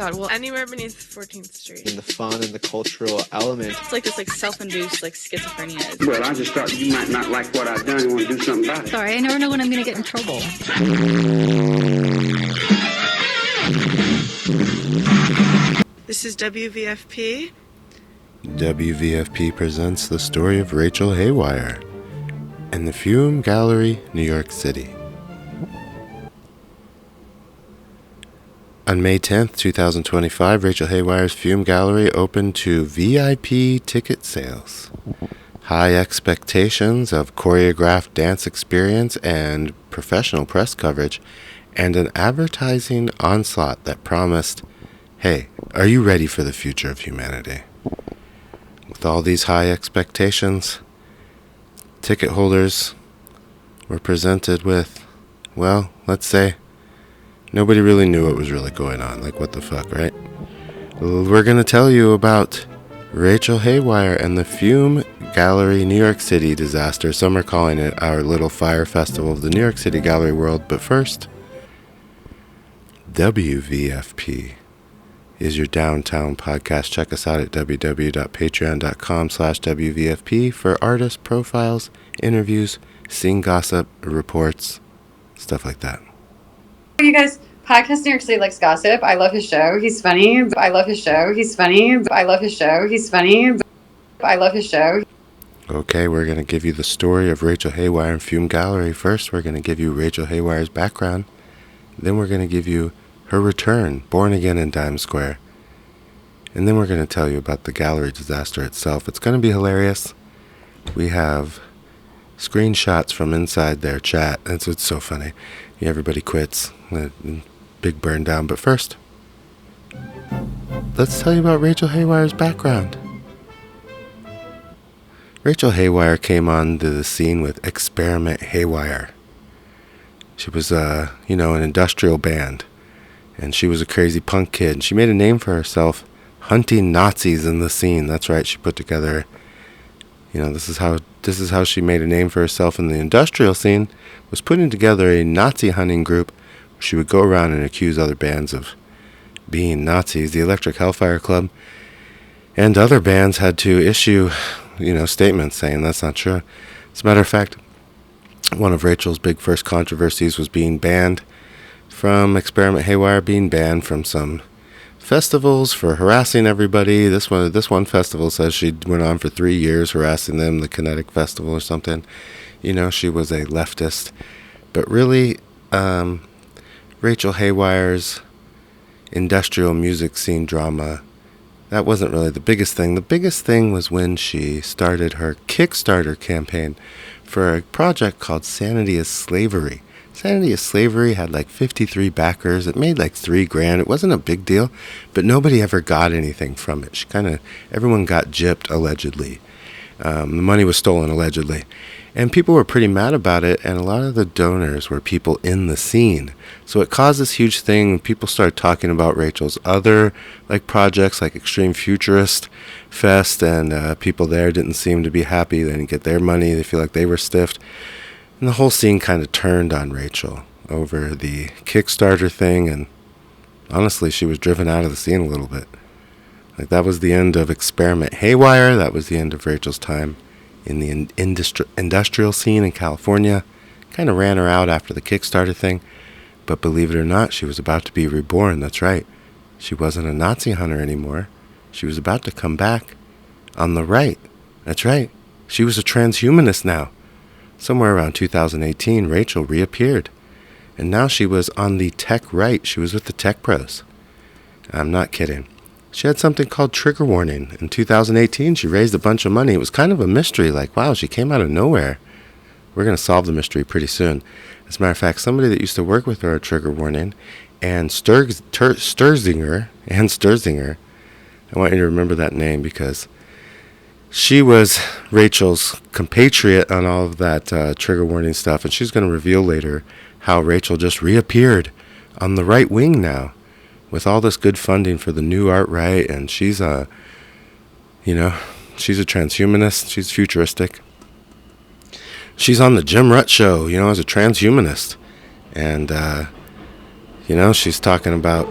God, well, anywhere beneath 14th Street. And the fun and the cultural element. It's like this self-induced schizophrenia. Well, I just thought you might not like what I've done and want to do something about it. Sorry, I never know when I'm going to get in trouble. This is WVFP. WVFP presents the story of Rachel Haywire in the Fiume Gallery, New York City. On May 10th, 2025, Rachel Haywire's Fiume Gallery opened to VIP ticket sales. High expectations of choreographed dance experience and professional press coverage, and an advertising onslaught that promised, hey, are you ready for the future of humanity? With all these high expectations, ticket holders were presented with, well, let's say, nobody really knew what was really going on. Like, what the fuck, right? We're going to tell you about Rachel Haywire and the Fiume Gallery New York City disaster. Some are calling it our little fire festival of the New York City gallery world. But first, WVFP is your downtown podcast. Check us out at www.patreon.com/WVFP for artist profiles, interviews, scene gossip, reports, stuff like that. You guys, Podcast New York City likes gossip. I love his show. He's funny. I love his show. He's funny. I love his show. He's funny. I love his show. Okay, we're going to give you the story of Rachel Haywire and Fiume Gallery. First, we're going to give you Rachel Haywire's background. Then we're going to give you her return, born again in Times Square. And then we're going to tell you about the gallery disaster itself. It's going to be hilarious. We have screenshots from inside their chat. It's so funny. Everybody quits. Big burn down. But first, let's tell you about Rachel Haywire's background. Rachel Haywire came onto the scene with Experiment Haywire. She was, an industrial band. And she was a crazy punk kid. And she made a name for herself hunting Nazis in the scene. That's right. She put together, this is how she made a name for herself in the industrial scene, was putting together a Nazi hunting group where she would go around and accuse other bands of being Nazis. The Electric Hellfire Club and other bands had to issue, statements saying that's not true. As a matter of fact, one of Rachel's big first controversies was being banned from Experiment Haywire, being banned from some festivals for harassing everybody. This one festival says she went on for 3 years harassing them, the Kinetic Festival or something. She was a leftist. But really, Rachel Haywire's industrial music scene drama, that wasn't really the biggest thing. The biggest thing was when she started her Kickstarter campaign for a project called Sanity is Slavery. Sanity is Slavery had 53 backers. It made $3,000. It wasn't a big deal, but nobody ever got anything from it. Everyone got gypped, allegedly. The money was stolen, allegedly. And people were pretty mad about it, and a lot of the donors were people in the scene. So it caused this huge thing. People started talking about Rachel's other projects like Extreme Futurist Fest, and people there didn't seem to be happy. They didn't get their money. They feel like they were stiffed. And the whole scene kind of turned on Rachel over the Kickstarter thing, and honestly, she was driven out of the scene a little bit. That was the end of Experiment Haywire. That was the end of Rachel's time in the industrial scene in California. Kind of ran her out after the Kickstarter thing, but believe it or not, she was about to be reborn. That's right. She wasn't a Nazi hunter anymore. She was about to come back on the right. That's right. She was a transhumanist now. Somewhere around 2018, Rachel reappeared. And now she was on the tech right. She was with the tech pros. I'm not kidding. She had something called Trigger Warning. In 2018, she raised a bunch of money. It was kind of a mystery. Wow, she came out of nowhere. We're going to solve the mystery pretty soon. As a matter of fact, somebody that used to work with her at Trigger Warning, and Sturzinger, I want you to remember that name because she was Rachel's compatriot on all of that Trigger Warning stuff, and she's going to reveal later how Rachel just reappeared on the right wing now with all this good funding for the new art right, and she's a transhumanist. She's futuristic. She's on the Jim Rutt show, as a transhumanist, and she's talking about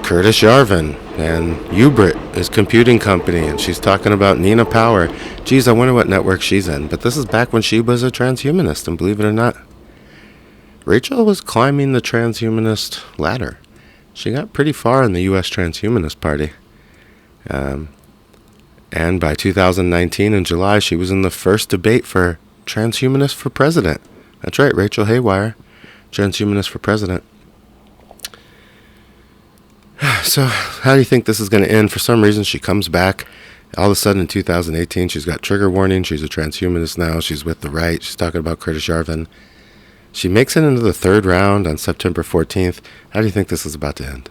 Curtis Yarvin and Ubrit, his computing company, and she's talking about Nina Power. Geez, I wonder what network she's in. But this is back when she was a transhumanist, and believe it or not, Rachel was climbing the transhumanist ladder. She got pretty far in the U.S. Transhumanist Party. And by 2019 in July, she was in the first debate for transhumanist for president. That's right, Rachel Haywire, transhumanist for president. So how do you think this is going to end? For some reason, she comes back. All of a sudden in 2018, she's got trigger warning. She's a transhumanist now. She's with the right. She's talking about Curtis Yarvin. She makes it into the third round on September 14th. How do you think this is about to end?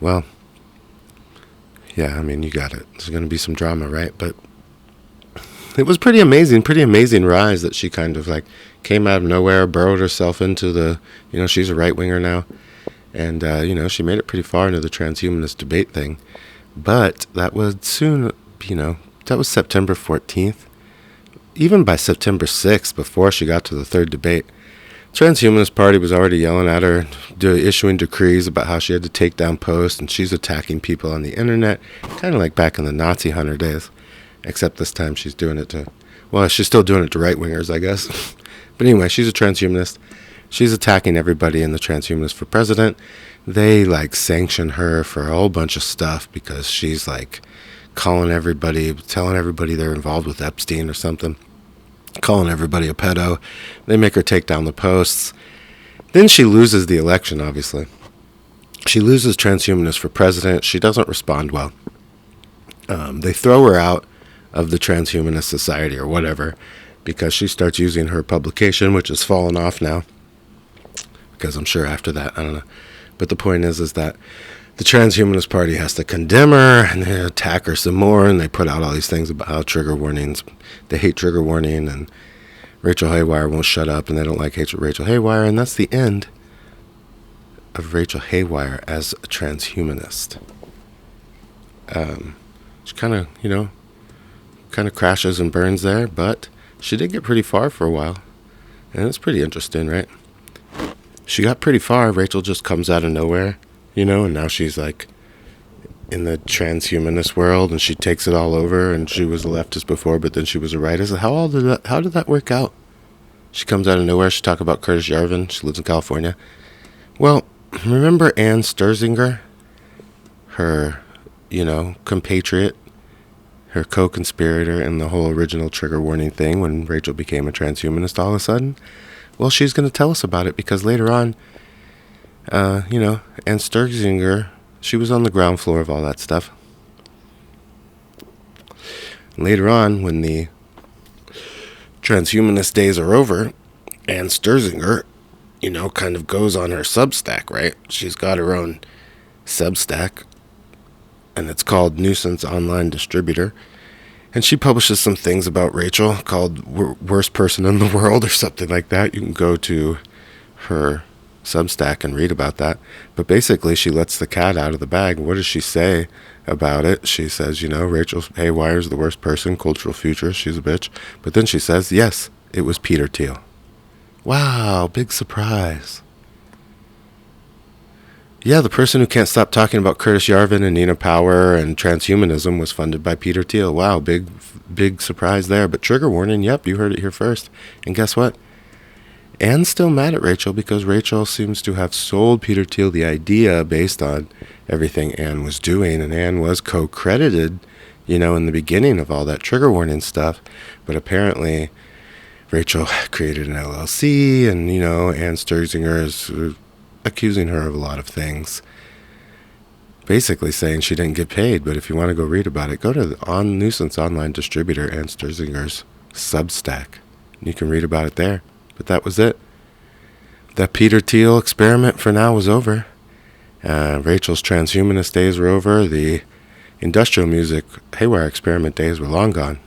Well, yeah, I mean, you got it. There's going to be some drama, right? But it was pretty amazing rise that she kind of like came out of nowhere, burrowed herself into the, she's a right-winger now. And, she made it pretty far into the transhumanist debate thing. But that was soon, that was September 14th. Even by September 6th, before she got to the third debate, Transhumanist Party was already yelling at her, issuing decrees about how she had to take down posts, and she's attacking people on the internet, kind of like back in the Nazi hunter days. Except this time she's doing it she's still doing it to right-wingers, I guess. But anyway, she's a transhumanist. She's attacking everybody in the Transhumanist for president. They, sanction her for a whole bunch of stuff because she's, telling everybody they're involved with Epstein or something. Calling everybody a pedo. They make her take down the posts. Then she loses the election, obviously. She loses Transhumanist for president. She doesn't respond well. They throw her out of the Transhumanist Society or whatever because she starts using her publication, which has fallen off now. Because I'm sure after that, I don't know. But the point is that the Transhumanist Party has to condemn her, and they attack her some more, and they put out all these things about how trigger warnings, they hate trigger warning, and Rachel Haywire won't shut up, and they don't like Rachel Haywire, and that's the end of Rachel Haywire as a transhumanist. She kind of crashes and burns there, but she did get pretty far for a while, and it's pretty interesting, right? She got pretty far. Rachel just comes out of nowhere, and now she's in the transhumanist world, and she takes it all over, and she was a leftist before, but then she was a rightist. How did that work out? She comes out of nowhere. She talks about Curtis Yarvin. She lives in California. Well, remember Ann Sturzinger? Her, compatriot, her co-conspirator in the whole original trigger warning thing when Rachel became a transhumanist all of a sudden? Well, she's going to tell us about it because later on, Ann Sturzinger, she was on the ground floor of all that stuff. Later on, when the transhumanist days are over, Ann Sturzinger, kind of goes on her Substack, right? She's got her own Substack, and it's called Nuisance Online Distributor. And she publishes some things about Rachel called Worst Person in the World or something like that. You can go to her Substack and read about that. But basically, she lets the cat out of the bag. What does she say about it? She says, Rachel Haywire's the worst person, cultural futurist, she's a bitch. But then she says, yes, it was Peter Thiel. Wow, big surprise. Yeah, the person who can't stop talking about Curtis Yarvin and Nina Power and transhumanism was funded by Peter Thiel. Wow, big surprise there. But trigger warning, yep, you heard it here first. And guess what? Ann's still mad at Rachel because Rachel seems to have sold Peter Thiel the idea based on everything Ann was doing. And Ann was co-credited, in the beginning of all that trigger warning stuff. But apparently Rachel created an LLC and, Ann Sturzinger is accusing her of a lot of things, basically saying she didn't get paid. But if you want to go read about it, go to the Nuisance Online Distributor Ann Sturzinger's Substack. You can read about it there. But that was it. That Peter Thiel experiment for now was over. Rachel's transhumanist days were over. The industrial music Haywire experiment days were long gone.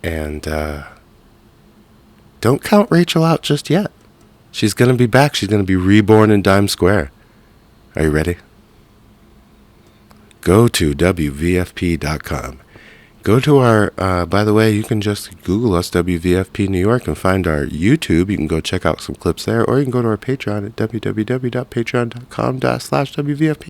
And don't count Rachel out just yet. She's going to be back. She's going to be reborn in Dime Square. Are you ready? Go to WVFP.com. Go to our, by the way, you can just Google us, WVFP New York, and find our YouTube. You can go check out some clips there, or you can go to our Patreon at www.patreon.com/WVFP.